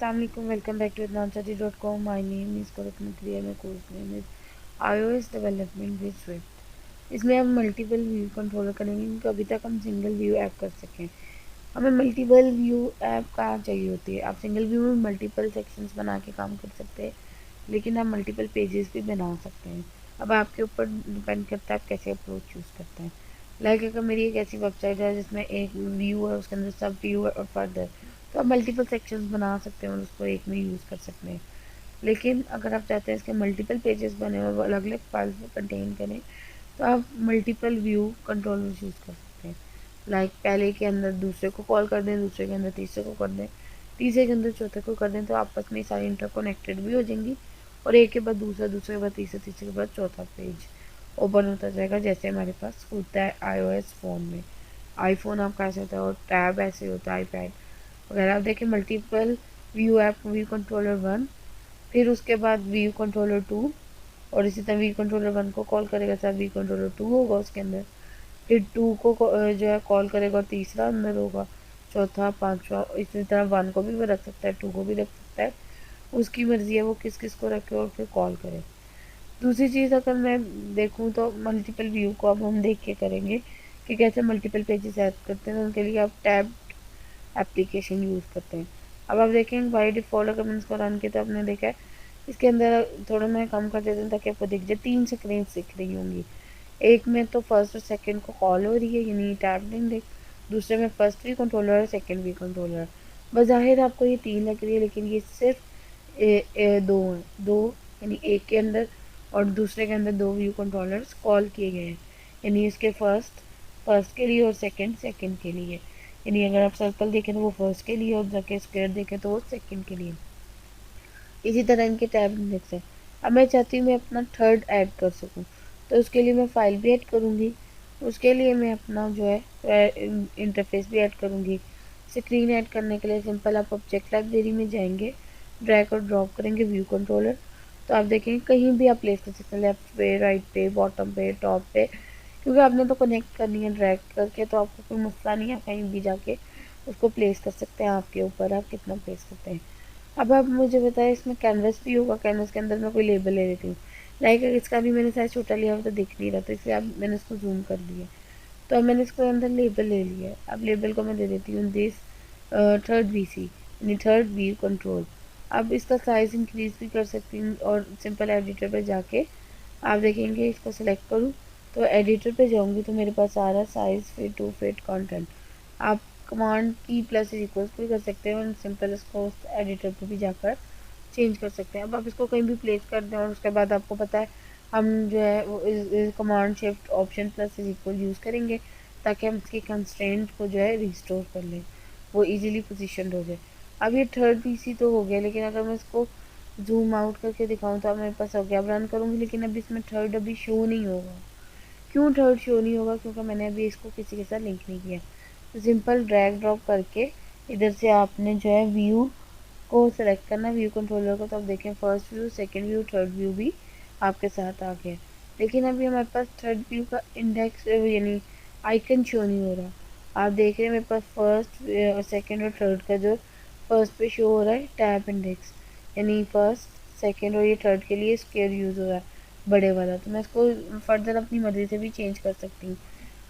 अस्सलाम वालेकुम, welcome back to adnansati.com। My name is Karishma Kriya, my course name is iOS development with Swift. इसमें हम multiple view controller करेंगे क्योंकि अभी तक हम सिंगल व्यू ऐप कर सकें। हमें मल्टीपल व्यू ऐप कहाँ चाहिए होती है। आप सिंगल व्यू में मल्टीपल सेक्शंस बना के काम कर सकते हैं, लेकिन आप मल्टीपल पेजेस भी बना सकते हैं। अब आपके ऊपर डिपेंड करता है आप कैसे अप्रोच चूज़ करते हैं। लाइक अगर मेरी एक ऐसी वेबसाइट है जिसमें एक व्यू है, उसके अंदर सब व्यू है और फर्दर, तो आप मल्टीपल सेक्शंस बना सकते हैं और उसको एक में यूज़ कर सकते हैं। लेकिन अगर आप चाहते हैं इसके मल्टीपल पेजेस बने और वो अलग अलग फाइल्स को कंटेन करें, तो आप मल्टीपल व्यू कंट्रोलर यूज़ कर सकते हैं। लाइक पहले के अंदर दूसरे को कॉल कर दें, दूसरे के अंदर तीसरे को कर दें, तीसरे के अंदर चौथे को कर दें, तो आपस में सारी इंटरकनेक्टेड भी हो जाएंगी और एक के बाद दूसरा, दूसरे के बाद तीसरा, तीसरे के बाद चौथा पेज ओपन होता जाएगा। जैसे हमारे पास होता है iOS फ़ोन में, आईफोन आपका ऐसे होता है और टैब ऐसे होता है, आईपैड वगैरह। आप देखिए multiple view app, view controller 1, फिर उसके बाद व्यू कंट्रोलर 2, और इसी तरह व्यू कंट्रोलर 1 को कॉल करेगा, साथ व्यू कंट्रोलर 2 होगा उसके अंदर, फिर 2 को जो है कॉल करेगा और तीसरा अंदर होगा, चौथा, पांचवा, इसी तरह 1 को भी वो रख सकता है, 2 को भी रख सकता है। उसकी मर्जी है वो किस किस को रखे और फिर कॉल करे। दूसरी चीज़ अगर मैं देखूँ तो मल्टीपल व्यू को अब हम देख के करेंगे कि कैसे मल्टीपल पेजेस ऐड करते हैं। तो उनके लिए आप टैब एप्लीकेशन यूज़ करते हैं। अब आप देखेंगे बाई डिफ़ॉल्ट अगर मैंने इसको रन किया तो आपने देखा है इसके अंदर थोड़ा मैं कम कर देता हूँ ताकि आपको दिख जाए, 3 स्क्रीन दिख रही होंगी। एक में तो फर्स्ट और सेकंड को कॉल हो रही है, यानी टैब इंडेक्स। दूसरे में फर्स्ट व्यू कंट्रोलर और सेकंड व्यू कंट्रोलर। बज़ाहिर आपको ये 3 लग रही है, लेकिन ये सिर्फ दो हैं, दो, यानी एक के अंदर और दूसरे के अंदर दो व्यू कंट्रोलर्स कॉल किए गए हैं। यानी इसके फर्स्ट फर्स्ट के लिए और सेकंड सेकंड के लिए। यानी अगर आप सर्कल देखें तो वो फर्स्ट के लिए और जाके स्क्वायर देखें तो वो सेकंड के लिए। इसी तरह इनके टैब इंडेक्स है। अब मैं चाहती हूँ मैं अपना थर्ड ऐड कर सकूँ, तो उसके लिए मैं फ़ाइल भी ऐड करूँगी, उसके लिए मैं अपना जो है इंटरफेस भी ऐड करूँगी। स्क्रीन ऐड करने के लिए सिंपल आप ऑब्जेक्ट लाइब्रेरी में जाएंगे, ड्रैग और ड्रॉप करेंगे व्यू कंट्रोलर, तो आप देखेंगे कहीं भी आप प्लेस कर सकते हैं, लेफ्ट पे, राइट पे, बॉटम पे, टॉप पे, क्योंकि आपने तो कनेक्ट करनी है ड्रैग करके, तो आपको कोई मसला नहीं है, कहीं भी जाके उसको प्लेस कर सकते हैं। आपके ऊपर आप कितना प्लेस करते हैं। अब आप मुझे बताएं इसमें कैनवस भी होगा, कैनवस के अंदर मैं कोई लेबल ले लेती हूँ। लाइक इसका भी मैंने साइज छोटा लिया हुआ तो दिख नहीं रहा, तो इसलिए अब मैंने इसको जूम कर लिया। तो अब मैंने इसको अंदर लेबल ले लिया है। अब लेबल को मैं दे देती हूँ दिस थर्ड VC, यानी थर्ड व्यू कंट्रोल। अब इसका साइज़ इंक्रीज़ भी कर सकती हूँ और सिंपल एडिटर पर जाके आप देखेंगे इसको सेलेक्ट करूँ तो एडिटर पे जाऊँगी तो मेरे पास आ रहा है size, fit to fit content. आप कमांड की प्लस इक्वल्स भी कर सकते हैं और सिंपल इसको उस एडिटर पे भी जाकर चेंज कर सकते हैं। अब आप इसको कहीं भी प्लेस कर दें और उसके बाद आपको पता है हम जो है वो इस command shift option plus equal use करेंगे ताकि हम इसकी कंस्ट्रेंट को जो है रिस्टोर कर लें, वो इजीली पोजीशन हो जाए। अब ये थर्ड PC तो हो गया, लेकिन अगर मैं इसको जूम आउट करके दिखाऊं तो अब मेरे पास हो गया। अब रन करूँगी लेकिन अभी इसमें थर्ड अभी शो नहीं होगा। क्यों थर्ड शो नहीं होगा? क्योंकि मैंने अभी इसको किसी के साथ लिंक नहीं किया। तो सिंपल ड्रैग ड्रॉप करके इधर से आपने जो है व्यू को सेलेक्ट करना, व्यू कंट्रोलर को, तो आप देखें first view, second view, third view भी आपके साथ आ गया। लेकिन अभी हमारे पास थर्ड व्यू का इंडेक्स यानी आइकन शो नहीं हो रहा। आप देख रहे हैं मेरे पास फर्स्ट और सेकंड और थर्ड का जो फर्स्ट पे शो हो रहा है टैब इंडेक्स, यानी फर्स्ट सेकंड और ये थर्ड के लिए स्क्वायर यूज़ हो रहा है, बड़े वाला। तो मैं इसको फर्दर अपनी मर्जी से भी चेंज कर सकती हूँ।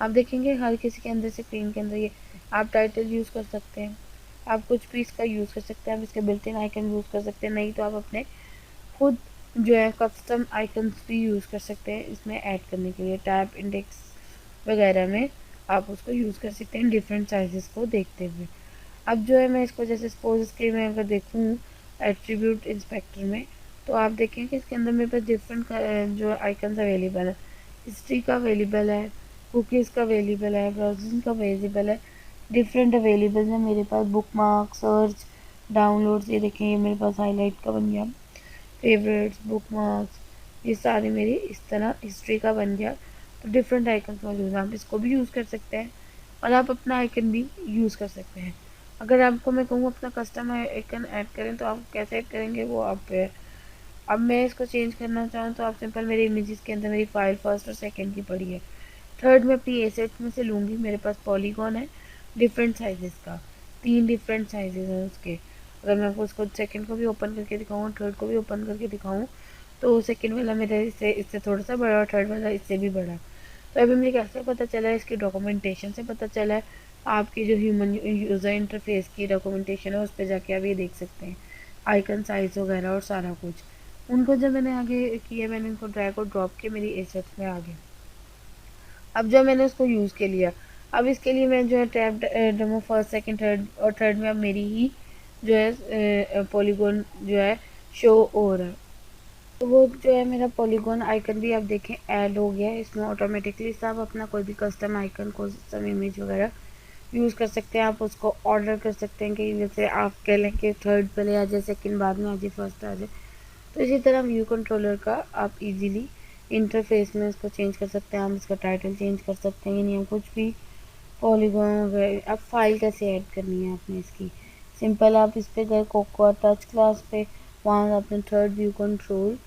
आप देखेंगे हर किसी के अंदर स्क्रीन के अंदर ये आप टाइटल यूज़ कर सकते हैं, आप कुछ भी इसका यूज़ कर सकते हैं, आप इसके बिल्ट इन आइकन यूज़ कर सकते हैं, नहीं तो आप अपने खुद जो है कस्टम आइकन्स भी यूज़ कर सकते हैं इसमें ऐड करने के लिए। टैब इंडेक्स वगैरह में आप उसको यूज़ कर सकते हैं डिफरेंट साइजेस को देखते हुए। अब जो है मैं इसको जैसे सपोज इसके मैं अगर देखूँ एट्रीब्यूट इंस्पेक्टर में, तो आप देखें कि इसके अंदर मेरे पास डिफरेंट जो आइकन्स अवेलेबल है। हिस्ट्री का अवेलेबल है, कुकीज़ का अवेलेबल है, ब्राउजिंग का अवेलेबल है, डिफरेंट अवेलेबल है मेरे पास। बुक मार्क, सर्च, डाउनलोड्स, ये देखें ये मेरे पास हाईलाइट का बन गया, फेवरेट्स, बुक मार्क्स, ये सारे मेरी इस तरह हिस्ट्री का बन गया। तो डिफरेंट आइकन्स मौजूद हैं, आप इसको भी यूज़ कर सकते हैं और आप अपना आइकन भी यूज़ कर सकते हैं। अगर आपको मैं कहूँ अपना कस्टम आइकन ऐड करें तो आप कैसे ऐड करेंगे वो आप पे है। अब मैं इसको चेंज करना चाहूँ तो आप सिंपल मेरे इमेजेस के अंदर मेरी फाइल फर्स्ट और सेकंड की पड़ी है, थर्ड में अपनी एसेट्स में से लूँगी। मेरे पास पॉलीगॉन है डिफरेंट साइजेस का, 3 डिफरेंट साइजेस हैं उसके। अगर मैं आपको उसको सेकंड को भी ओपन करके दिखाऊँ, थर्ड को भी ओपन करके दिखाऊँ, तो सेकंड वाला मेरा इससे इससे थोड़ा सा बड़ा और थर्ड वाला इससे भी बड़ा। तो अभी मुझे कैसे पता चला है, इसकी डॉक्यूमेंटेशन से पता चला है। आपकी जो ह्यूमन यूज़र इंटरफेस की डॉक्यूमेंटेशन है उस पर जाके आप ये देख सकते हैं, आइकन साइज वगैरह और सारा कुछ। उनको जब मैंने आगे किया, मैंने उनको ड्रैग और ड्रॉप किया मेरी एसेट्स में आगे। अब जो मैंने उसको यूज़ के लिया, अब इसके लिए मैं जो है tab demo first second third और थर्ड में अब मेरी ही जो है पॉलीगॉन जो है शो हो रहा है। तो वो जो है मेरा पॉलीगॉन आइकन भी आप देखें ऐड हो गया है इसमें ऑटोमेटिकली। सब अपना कोई भी कस्टम आइकन कस्टम इमेज वगैरह यूज़ कर सकते हैं। आप उसको ऑर्डर कर सकते हैं कि जैसे आप कह लें कि थर्ड पहले आ जाए, सेकंड बाद में आ जाए, फर्स्ट आ जाए। तो इसी तरह व्यू कंट्रोलर का आप इजीली इंटरफेस में इसको चेंज कर सकते हैं। आप इसका टाइटल चेंज कर सकते हैं, यानी आप कुछ भी पॉलीगॉन वगैरह। अब फाइल कैसे ऐड करनी है आपने इसकी, सिंपल आप इस पे गए कोकोआ टच क्लास पे, वहाँ आपने थर्ड व्यू कंट्रोल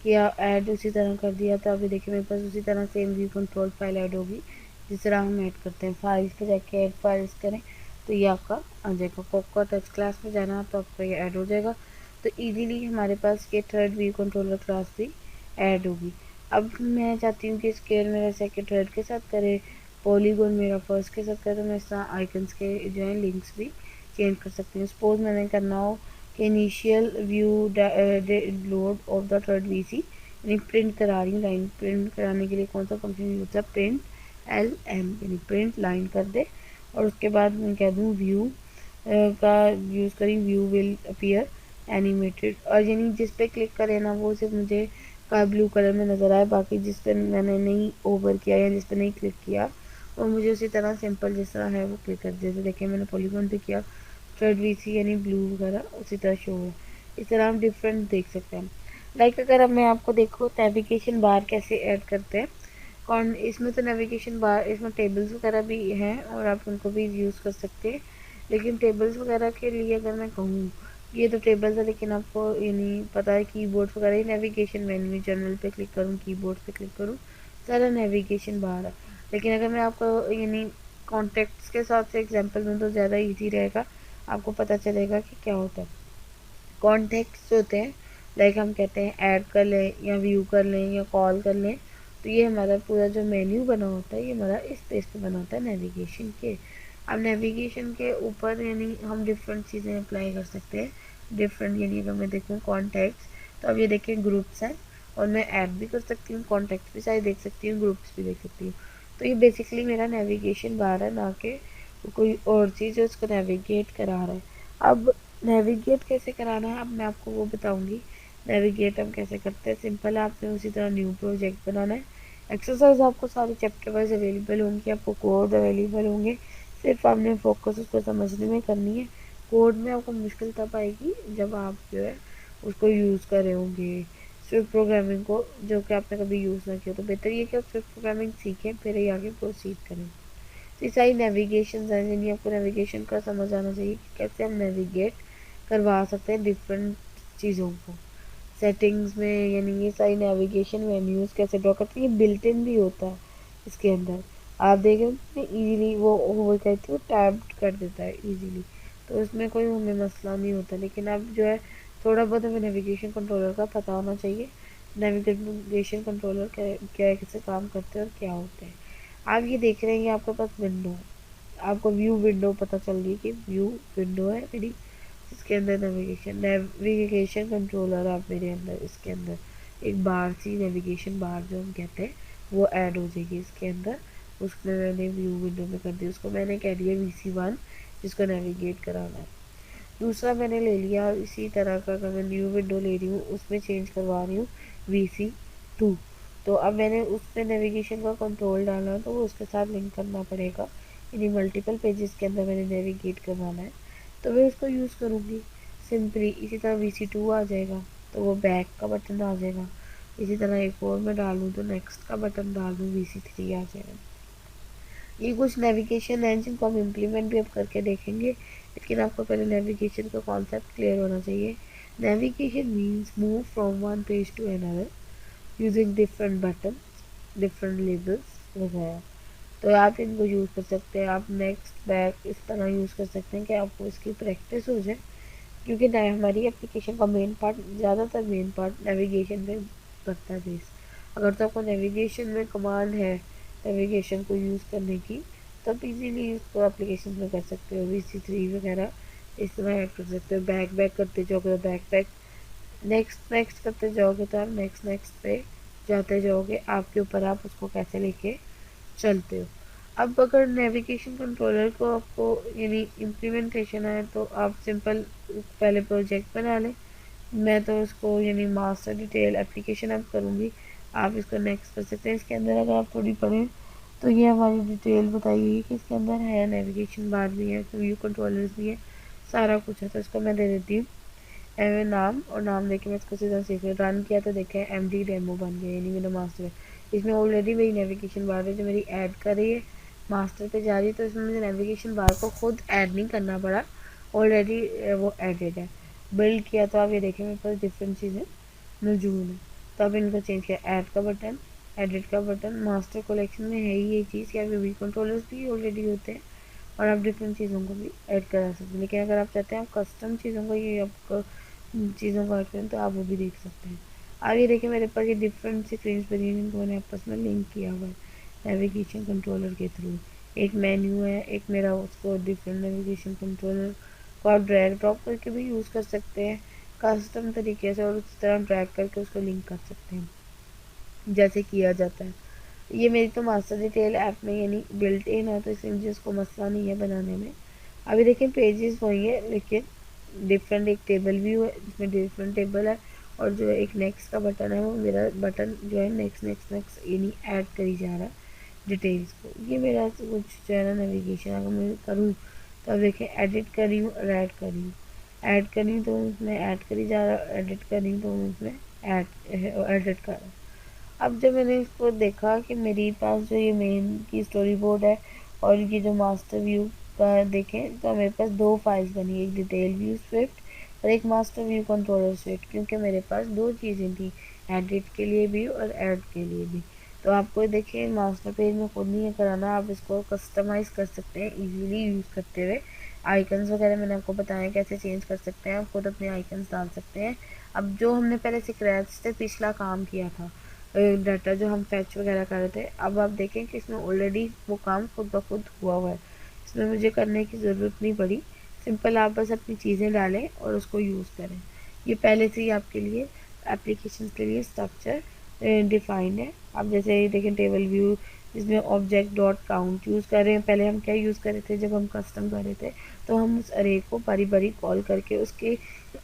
किया ऐड, उसी तरह कर दिया। तो अभी देखिए मेरे पास उसी तरह same view control file add होगी जिस तरह हम ऐड करते हैं। फाइल्स पे जाके ऐड फाइल्स करें तो ये आपका आ जाएगा। कोकोआ टच क्लास में जाना तो आपका ये ऐड हो जाएगा। तो इजीली हमारे पास ये थर्ड व्यू कंट्रोलर क्लास भी ऐड होगी। अब मैं चाहती हूँ कि स्केल मेरा सेकंड थर्ड के साथ करे, पॉलीगॉन मेरा फर्स्ट के साथ करे, तो मैं इस तरह आइकन्स के जो है लिंक्स भी चेंज कर सकती हूँ। सपोज मैंने करना हो कि initial view load of the third VC, यानी प्रिंट करा रही हूँ, लाइन प्रिंट कराने के लिए कौन सा फंक्शन यूज होता है, प्रिंट LM, यानी प्रिंट लाइन कर दे। और उसके बाद मैं कह दूँ व्यू का यूज़ करी, व्यू विल अपीयर एनिमेटेड, और यानी जिस पे क्लिक करें ना वो सिर्फ मुझे का ब्लू कलर में नज़र आए, बाकी जिस पे मैंने नहीं ओवर किया या जिस पे नहीं क्लिक किया वो मुझे उसी तरह सिंपल जिस तरह है वो क्लिक कर दे। जैसे देखिए मैंने पॉलीगॉन पे किया, थर्ड वीसी यानी ब्लू वगैरह उसी तरह शो है। इस तरह हम डिफरेंट देख सकते हैं। लाइक अगर अब मैं आपको देखो नेविगेशन बार कैसे ऐड करते हैं, कौन इसमें तो नेविगेशन बार, इसमें टेबल्स वगैरह भी हैं और आप उनको भी यूज़ कर सकते हैं। लेकिन टेबल्स वगैरह के लिए अगर मैं कहूँ, ये तो टेबल्स है लेकिन आपको ये नहीं पता है कीबोर्ड वगैरह, नेविगेशन मेन्यू जनरल पे क्लिक करूँ, कीबोर्ड पे क्लिक करूँ, सारा नेविगेशन बार है। लेकिन अगर मैं आपको यानी कॉन्टेक्ट्स के साथ से एग्जांपल दूँ तो ज़्यादा इजी रहेगा, आपको पता चलेगा कि क्या होता है। कॉन्टेक्ट्स होते हैं, लाइक हम कहते हैं ऐड कर लें या व्यू कर लें या कॉल कर लें, तो ये हमारा पूरा जो मेन्यू बना होता है ये हमारा इस पेज पे बना होता है नेविगेशन के। अब नेविगेशन के ऊपर यानी हम डिफरेंट चीज़ें अप्लाई कर सकते हैं, डिफरेंट, यानी अगर मैं देखूँ कॉन्टैक्ट्स, तो अब ये देखें ग्रुप्स हैं और मैं ऐड भी कर सकती हूँ, कॉन्टैक्ट्स भी सारे देख सकती हूँ, ग्रुप्स भी देख सकती हूँ। तो ये बेसिकली मेरा नेविगेशन बार है, ना कि कोई और चीज़ है उसको नेविगेट करा रहा है। अब नेविगेट कैसे कराना है अब मैं आपको वो बताऊंगी। नेविगेट हम कैसे करते हैं, सिंपल है, आपने उसी तरह न्यू प्रोजेक्ट बनाना है। एक्सरसाइज आपको सारी चैप्टर वाइज अवेलेबल होंगी, आपको कोड अवेलेबल होंगे, सिर्फ आपने फोकस उसको समझने में करनी है। कोड में आपको मुश्किल तब आएगी जब आप जो है उसको यूज़ कर रहे होंगे, स्विफ्ट प्रोग्रामिंग को, जो कि आपने कभी यूज़ ना किया। तो बेहतर ये कि आप स्विफ्ट प्रोग्रामिंग सीखें फिर ही आगे प्रोसीड करें। तो ये सारी नेविगेशन है, यानी आपको नेविगेशन का समझ आना चाहिए कि कैसे हम नेविगेट करवा सकते हैं डिफरेंट चीज़ों को सेटिंग्स में, यानी ये सारी नेविगेशन मेन्यूज़ कैसे ड्रॉ करते हैं। ये बिल्ट इन भी होता है इसके अंदर, आप देखें इजीली वो कहती है वो टैब कर देता है इजीली, तो उसमें कोई हमें मसला नहीं होता। लेकिन अब जो है थोड़ा बहुत हमें नेविगेशन कंट्रोलर का पता होना चाहिए, नेविगेशन कंट्रोलर क्या कैसे काम करते हैं और क्या होते हैं। आप ये देख रहे हैं कि आपके पास विंडो, आपको व्यू विंडो पता चल गई कि व्यू विंडो है मेरी, इसके अंदर नेविगेशन कंट्रोलर आप मेरे अंदर, इसके अंदर एक बार सी नेविगेशन बार जो हम कहते हैं वो ऐड हो जाएगी इसके अंदर। उसमें मैंने व्यू विंडो में कर दिया, उसको मैंने कह दिया VC1 जिसको नेविगेट कराना है। दूसरा मैंने ले लिया इसी तरह का, अगर मैं न्यू विंडो ले रही हूँ उसमें चेंज करवा रही हूँ VC2, तो अब मैंने उस पर नेविगेशन का कंट्रोल डालना तो वो उसके साथ लिंक करना पड़ेगा, यानी मल्टीपल पेजेस के अंदर मैंने नेविगेट करवाना है तो मैं उसको यूज़ करूँगी सिंपली। इसी तरह VC2 आ जाएगा तो वो बैक का बटन आ जाएगा। इसी तरह एक और मैं डालूँ तो नेक्स्ट का बटन डाल दूँ, VC3 आ जाएगा। ये कुछ नेविगेशन है जिनको हम इम्प्लीमेंट भी अब करके देखेंगे, लेकिन आपको पहले नेविगेशन का कॉन्सेप्ट क्लियर होना चाहिए। Navigation means move from one page to another using different button, different labels वगैरह। तो आप इनको यूज़ कर सकते हैं, आप नेक्स्ट बैक इस तरह यूज़ कर सकते हैं कि आपको इसकी प्रैक्टिस हो जाए, क्योंकि हमारी एप्लीकेशन का मेन पार्ट, ज़्यादातर मेन पार्ट नेविगेशन में करता है बेस। अगर तो आपको नेविगेशन में कमांड है नेविगेशन को यूज़ करने की, तब इजीली इसको एप्लीकेशन में कर सकते हो। VC3 वगैरह इस तरह ऐड कर सकते हो। बैक बैक करते जाओगे तो बैक बैक, नेक्स्ट नेक्स्ट करते जाओगे तो आप नेक्स्ट नेक्स्ट पे जाते जाओगे। आपके ऊपर आप उसको कैसे लेके चलते हो। अब अगर नेविगेशन कंट्रोलर को आपको यानी इम्प्लीमेंटेशन है तो आप सिंपल पहले प्रोजेक्ट बना लें। मैं तो उसको यानी मास्टर डिटेल एप्लीकेशन अब करूँगी, आप इसको नेक्स्ट कर सकते हैं। इसके अंदर अगर आप थोड़ी पढ़ें तो ये हमारी डिटेल बताई हुई है कि इसके अंदर है नेविगेशन बार भी है, व्यू कंट्रोलर्स भी है, सारा कुछ है। तो इसको मैं दे देती हूँ नाम, और नाम देके मैं इसको सीधा सीख रन किया तो देखें MD डेमो बन गया, यानी मेरा मास्टर है। इसमें ऑलरेडी मेरी नेविगेशन बार है जो मेरी ऐड कर रही है, मास्टर पे जा रही है। तो इसमें मुझे नेविगेशन बार को खुद ऐड नहीं करना पड़ा, ऑलरेडी वो एडेड है। बिल्ड किया तो आप ये देखें मेरे पास डिफरेंट चीज़ें मौजूद हैं। तो अब इनको चेंज किया, ऐड का बटन, एडिट का बटन। मास्टर कलेक्शन में है ही ये चीज़ कि आपके व्यू कंट्रोलर्स भी ऑलरेडी होते हैं और आप डिफरेंट चीज़ों को भी ऐड करा सकते हैं। लेकिन अगर आप चाहते हैं आप कस्टम चीज़ों को ये आपको चीज़ों को ऐड करें तो आप वो भी देख सकते हैं। आगे देखिए मेरे पास ये डिफरेंट स्क्रीन्स बनी है जिनको मैंने आपस में लिंक किया हुआ है नेविगेशन कंट्रोलर के थ्रू। एक मेन्यू है, एक मेरा उसको डिफरेंट नेविगेशन कंट्रोलर को आप ड्रैग ड्रॉप करके भी यूज़ कर सकते हैं कस्टम तरीके से, और उस तरह ड्रैग करके उसको लिंक कर सकते हैं जैसे किया जाता है। ये मेरी तो मास्टर डिटेल ऐप में यानी बिल्ट इन है, तो इसलिए मुझे उसको मसला नहीं है बनाने में। अभी देखिए पेजेस वही है लेकिन डिफरेंट एक टेबल व्यू है जिसमें डिफरेंट टेबल है, और जो एक नेक्स्ट का बटन है वो मेरा बटन जो है नेक्स्ट नेक्स्ट नेक्स्ट यानी ऐड करी जा रहा है डिटेल्स को। ये मेरा कुछ जो है ना नेविगेशन अगर मैं करूँ तो अब देखिए एडिट कर रही हूँ और ऐड कर रही हूँ, ऐड कर रही हूँ तो उसमें ऐड करी जा रहा है, एडिट कर रही हूँ तो उसमें ऐड एडिट कर रहा है। अब जब मैंने इसको देखा कि मेरे पास जो ये मेन की स्टोरी बोर्ड है और ये जो मास्टर व्यू का देखें तो मेरे पास दो फाइल्स बनी, एक डिटेल व्यू स्विफ्ट और एक मास्टर व्यू कंट्रोलर स्विफ्ट, क्योंकि मेरे पास दो चीज़ें थी, एडिट के लिए भी और ऐड के लिए भी। तो आपको देखिए मास्टर पेज में खुद नहीं कराना, आप इसको कस्टमाइज़ कर सकते हैं इजीली यूज़ करते हुए। आइकन्स वगैरह मैंने आपको बताया कैसे चेंज कर सकते हैं, आप खुद अपने आइकन्स डाल सकते हैं। अब जो हमने पहले स्क्रैच से पिछला काम किया था, डाटा जो हम फैच वगैरह कर रहे थे, अब आप देखें कि इसमें ऑलरेडी वो काम खुद ब खुद हुआ हुआ है, इसमें मुझे करने की ज़रूरत नहीं पड़ी। सिंपल आप बस अपनी चीज़ें डालें और उसको यूज़ करें। ये पहले से ही आपके लिए एप्लीकेशन के लिए स्ट्रक्चर डिफाइंड है। आप जैसे ही देखें टेबल व्यू जिसमें ऑब्जेक्ट डॉट काउंट यूज़ कर रहे हैं, पहले हम क्या यूज़ कर रहे थे जब हम कस्टम कर रहे थे, तो हम उस अरे को बारी बारी कॉल करके उसके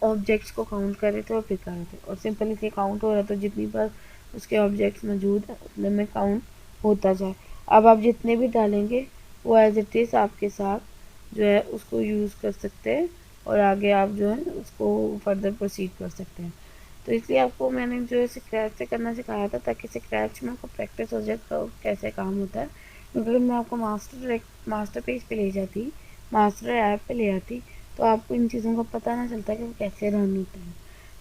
ऑब्जेक्ट्स को काउंट कर रहे थे और पिक कर रहे थे, और सिंपल इसलिए काउंट हो रहा था जितनी बार उसके ऑब्जेक्ट्स मौजूद है उतने में काउंट होता जाए। अब आप जितने भी डालेंगे वो एज इट इज़ आपके साथ जो है उसको यूज़ कर सकते हैं और आगे आप जो है उसको फर्दर प्रोसीड कर सकते हैं। तो इसलिए आपको मैंने जो है स्क्रैच से करना सिखाया था ताकि स्क्रैच में आपको प्रैक्टिस हो जाए कैसे काम होता है। क्योंकि अगर मैं आपको मास्टर पेज पे ले जाती, मास्टर ऐप पे ले आती, तो आपको इन चीज़ों का पता ना चलता कि वो कैसे रन होता है।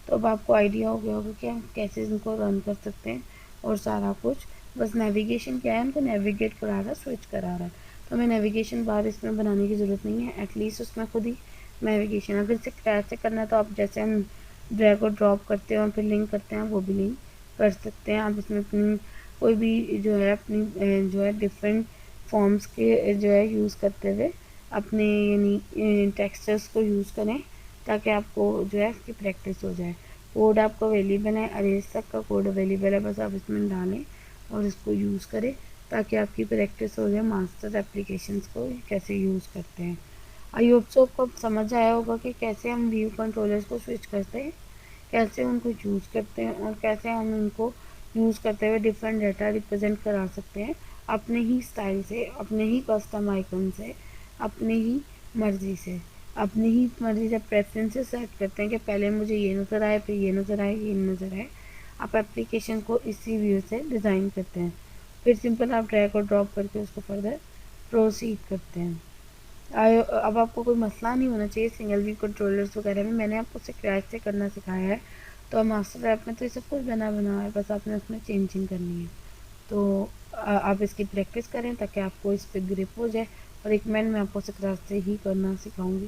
तो अब आपको आइडिया हो गया होगा कि हम कैसे इनको रन कर सकते हैं और सारा कुछ। बस नेविगेशन क्या है, हमको नेविगेट करा रहा है, स्विच करा रहा है, तो हमें नेविगेशन बार इसमें बनाने की ज़रूरत नहीं है, एटलीस्ट उसमें खुद ही नेविगेशन। अगर इसे क्रैच से करना है तो आप जैसे हम ड्रैग और ड्रॉप करते हैं और फिर लिंक करते हैं वो भी लिंक कर सकते हैं। आप इसमें अपनी कोई भी जो है अपनी जो है डिफरेंट फॉर्म्स के जो है यूज़ करते हुए अपने यानी टेक्सचर्स को यूज़ करें ताकि आपको जो है इसकी प्रैक्टिस हो जाए। कोड आपको अवेलेबल है, अरेज तक का कोड अवेलेबल है, बस आप इसमें डालें और इसको यूज़ करें ताकि आपकी प्रैक्टिस हो जाए मास्टर एप्लीकेशंस को कैसे यूज़ करते हैं। आई होप सो आपको समझ आया होगा कि कैसे हम व्यू कंट्रोलर्स को स्विच करते हैं, कैसे उनको यूज़ करते हैं और कैसे हम उनको यूज़ करते हुए डिफरेंट डाटा रिप्रेजेंट करा सकते हैं अपने ही स्टाइल से, अपने ही कस्टम आइकन से, अपने ही मर्ज़ी से। अपनी ही मर्ज़ी से प्रेफरेंसेस सेट करते हैं कि पहले मुझे ये नज़र आए, फिर ये नज़र आए, ये नज़र आए। आप एप्लीकेशन को इसी व्यू से डिज़ाइन करते हैं, फिर सिंपल आप ड्रैग और ड्रॉप करके उसको फर्दर प्रोसीड करते हैं। अब आपको कोई मसला नहीं होना चाहिए सिंगल व्यू कंट्रोलर्स वगैरह में, मैंने आपको स्क्रैच से करना सिखाया है। तो मास्टर ऐप में तो ये सब कुछ बना बना है, बस आपने उसमें चेंजिंग करनी है। तो आप इसकी प्रैक्टिस करें ताकि आपको इस पर ग्रिप हो जाए, और रिकमेंड मैं आपको स्क्रैच से ही करना सिखाऊंगी।